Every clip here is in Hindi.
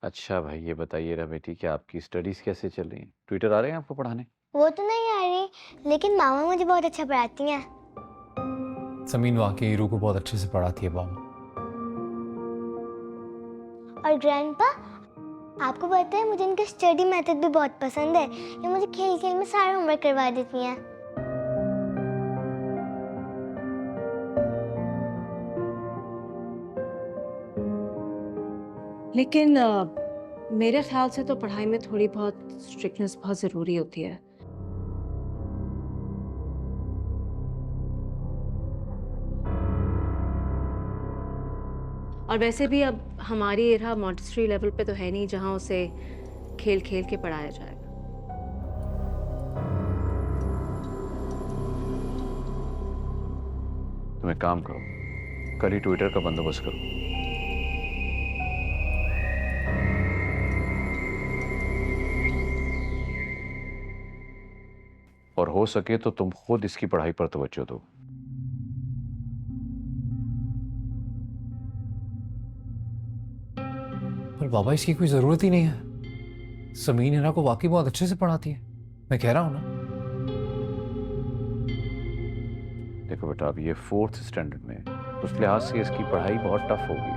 अच्छा भाई, ये बताइए ना बेटी कि आपकी स्टडीज़ कैसे चल रही हैं? ट्यूटर आ रहे हैं आपको पढ़ाने? वो तो नहीं आ रही, लेकिन मामा मुझे बहुत अच्छा पढ़ाती हैं। समीन वाकई हीरू को बहुत अच्छे से पढ़ाती है बाबा। और ग्रैंडपा, आपको पता है मुझे इनका स्टडी मेथड भी बहुत पसंद है। ये मुझे खेल खेल में सारा होमवर्क करवा देती हैं। लेकिन मेरे ख्याल से तो पढ़ाई में थोड़ी बहुत स्ट्रिक्टनेस बहुत ज़रूरी होती है। और वैसे भी अब हमारी इरा मॉन्टेसरी लेवल पे तो है नहीं जहाँ उसे खेल खेल के पढ़ाया जाएगा। तुम एक काम करो, कल ही ट्विटर का बंदोबस्त करो। और हो सके तो तुम खुद इसकी पढ़ाई पर तवज्जो दो। पर बाबा इसकी कोई ज़रूरत ही नहीं है। समीन हीरा को वाकई बहुत अच्छे से पढ़ाती है, मैं कह रहा हूँ ना। देखो बेटा, अब ये 4th स्टैंडर्ड में है, उस लिहाज से इसकी पढ़ाई बहुत टफ होगी।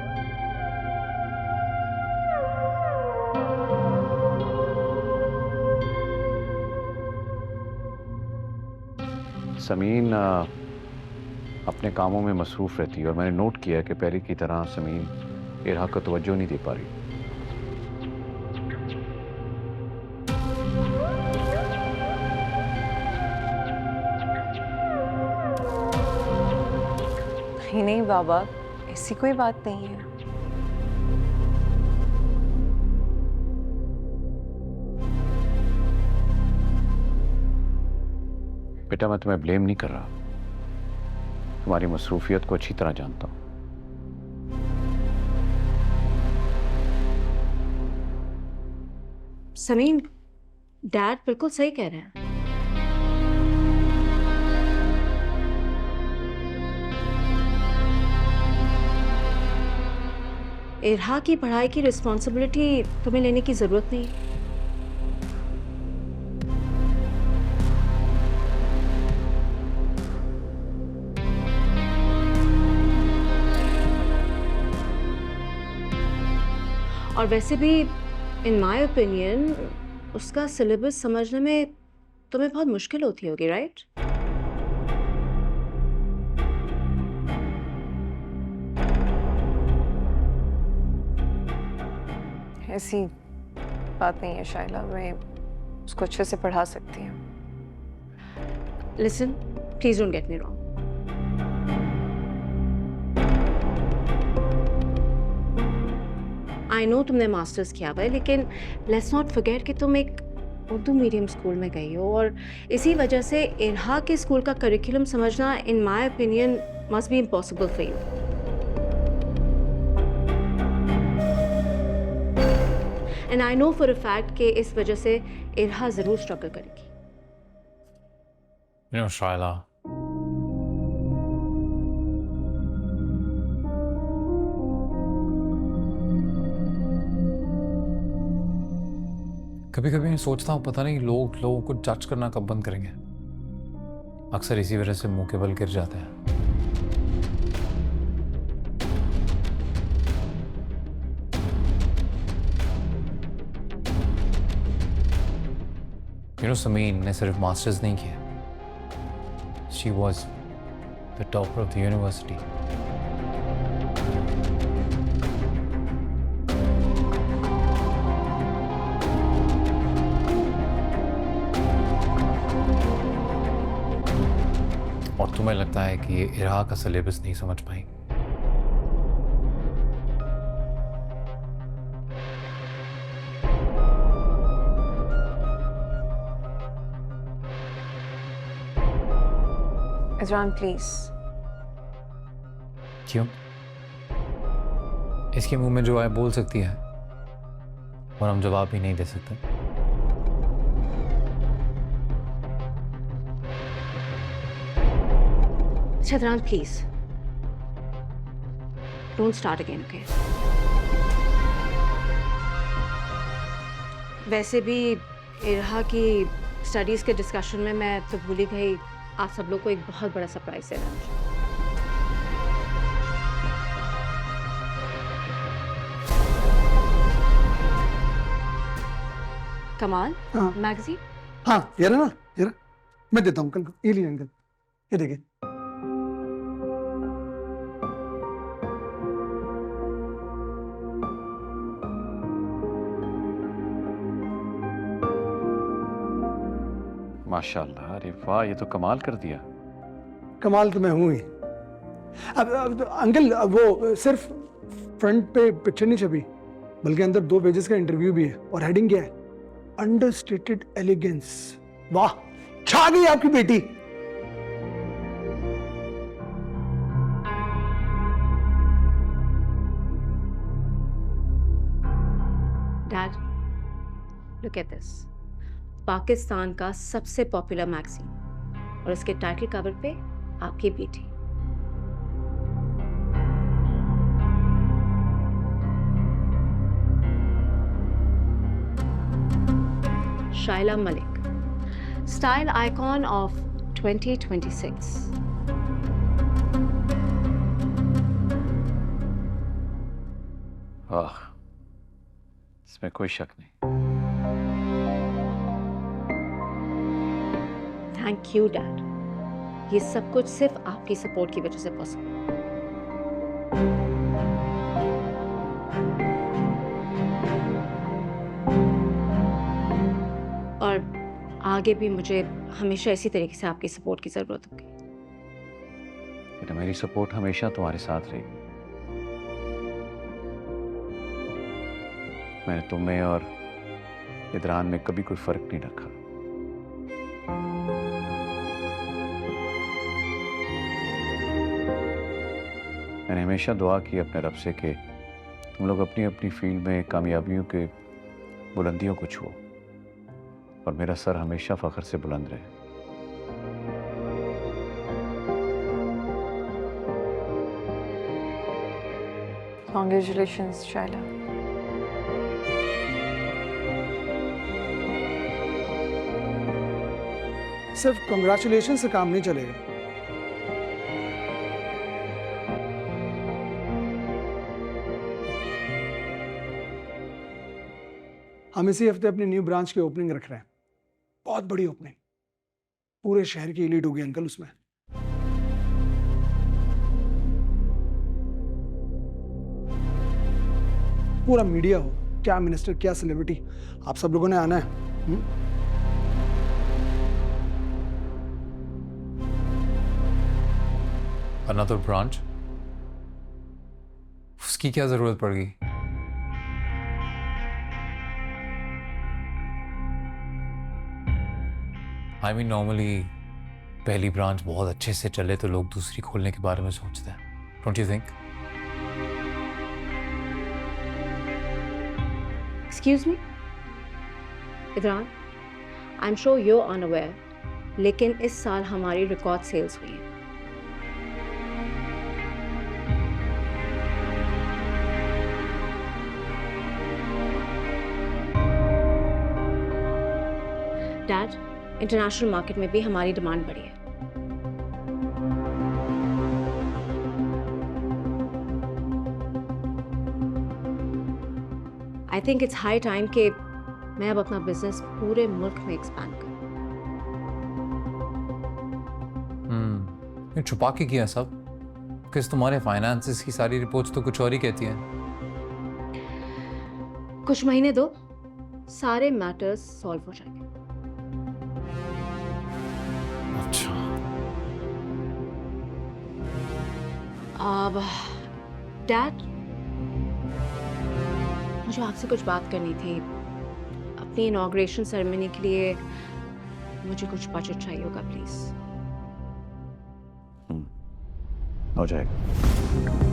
समीन अपने कामों में मसरूफ रहती है और मैंने नोट किया कि पहले की तरह समीन इरहा को तवज्जो नहीं दे पा रही। नहीं नहीं बाबा, ऐसी कोई बात नहीं है। बेटा, मैं तुम्हें ब्लेम नहीं कर रहा, तुम्हारी मसरूफियत को अच्छी तरह जानता हूं। समीन, डैड बिल्कुल सही कह रहे हैं। इरहा की पढ़ाई की रिस्पॉन्सिबिलिटी तुम्हें लेने की जरूरत नहीं। और वैसे भी इन माय ओपिनियन उसका सिलेबस समझने में तुम्हें बहुत मुश्किल होती होगी, राइट? ऐसी बात नहीं है शाइला, मैं उसको अच्छे से पढ़ा सकती हूँ। Listen, please don't get me wrong. I know तुमने मास्टर्स किया हुआ है, लेकिन लेट्स नॉट फॉरगेट कि तुम एक उर्दू मीडियम स्कूल में गई हो, और इसी वजह से इरहा के स्कूल का करिकुलम समझना in my opinion must be impossible for you. And I know for a fact कि इस वजह से इरहा जरूर स्ट्रगल करेगी। शाइला, कभी कभी मैं सोचता हूँ पता नहीं लोग लोगों को जज करना कब बंद करेंगे। अक्सर इसी वजह से मुंह के बल गिर जाते हैं। समीन ने सिर्फ मास्टर्स नहीं किया, she was the topper of the university. और तुम्हें लगता है कि ये इरहा का सिलेबस नहीं समझ पाई? इजरान प्लीज। क्यों? इसके मुंह में जो आए बोल सकती है और हम जवाब भी नहीं दे सकते। Shadran, please. Don't start again, okay? वैसे भी इरहा की स्टडीज़ के डिस्कशन में मैं तो भूल ही गई, आप सब लोग को एक बहुत बड़ा सरप्राइज है मुझे। कमाल हाँ। मैगजीन। हाँ ये रहा ना, ये रहा। मैं देता हूँ अंकल को, ये लीजिए अंकल, ये देखिए। माशाल्लाह, अरे वाह, ये तो कमाल कर दिया। कमाल तो मैं हूँ ही। अब अंकल, वो सिर्फ फ्रंट पे पिक्चर नहीं छपी, बल्कि अंदर 2 पेजेस का इंटरव्यू भी है, और हेडिंग क्या है? Understated elegance. वाह, छा गई आपकी बेटी। Dad, look at this, Pakistan का सबसे पॉपुलर मैगजीन, और इसके टाइटल कवर पे आपकी बेटी। शाइला मलिक, स्टाइल आइकॉन ऑफ 2026। वाह, इसमें कोई शक नहीं। थैंक यू डैड, ये सब कुछ सिर्फ आपकी सपोर्ट की वजह से पॉसिबल। और आगे भी मुझे हमेशा इसी तरीके से आपकी सपोर्ट की जरूरत होगी। बेटा, मेरी सपोर्ट हमेशा तुम्हारे साथ रहेगी। मैंने तुम्हें और इदरान में कभी कोई फर्क नहीं रखा। मैंने हमेशा दुआ की अपने रब से कि तुम लोग अपनी अपनी फील्ड में कामयाबियों के बुलंदियों को छुओ, और मेरा सर हमेशा फख्र से बुलंद रहे। Congratulations, शाइला। सिर्फ कंग्रेचुलेशन से काम नहीं चलेगा। हम इसी हफ्ते अपनी न्यू ब्रांच की ओपनिंग रख रहे हैं, बहुत बड़ी ओपनिंग, पूरे शहर की एलीट होगी अंकल उसमें। पूरा मीडिया हो, क्या मिनिस्टर क्या सेलिब्रिटी, आप सब लोगों ने आना है। अनदर ब्रांच, उसकी क्या जरूरत पड़ गई? आई मीन नॉर्मली पहली ब्रांच बहुत अच्छे से चले तो लोग दूसरी खोलने के बारे में सोचते हैं, don't you think? Excuse me इदरान, I am sure you are unaware, लेकिन इस साल हमारी रिकॉर्ड सेल्स हुई है। डैड, इंटरनेशनल मार्केट में भी हमारी डिमांड बढ़ी है। I think it's high time कि मैं अब अपना बिजनेस पूरे मुल्क में एक्सपैंड करूं। ये छुपा के किया सब? किस तुम्हारे फाइनेंसेस की सारी रिपोर्ट्स तो कुछ और ही कहती हैं। कुछ महीने दो, सारे मैटर्स सॉल्व हो जाएंगे। अच्छा, अब डैड, मुझे आपसे कुछ बात करनी थी। अपनी इनॉग्रेशन सेरेमनी के लिए मुझे कुछ बजट चाहिए होगा, प्लीज। हो जाएगा।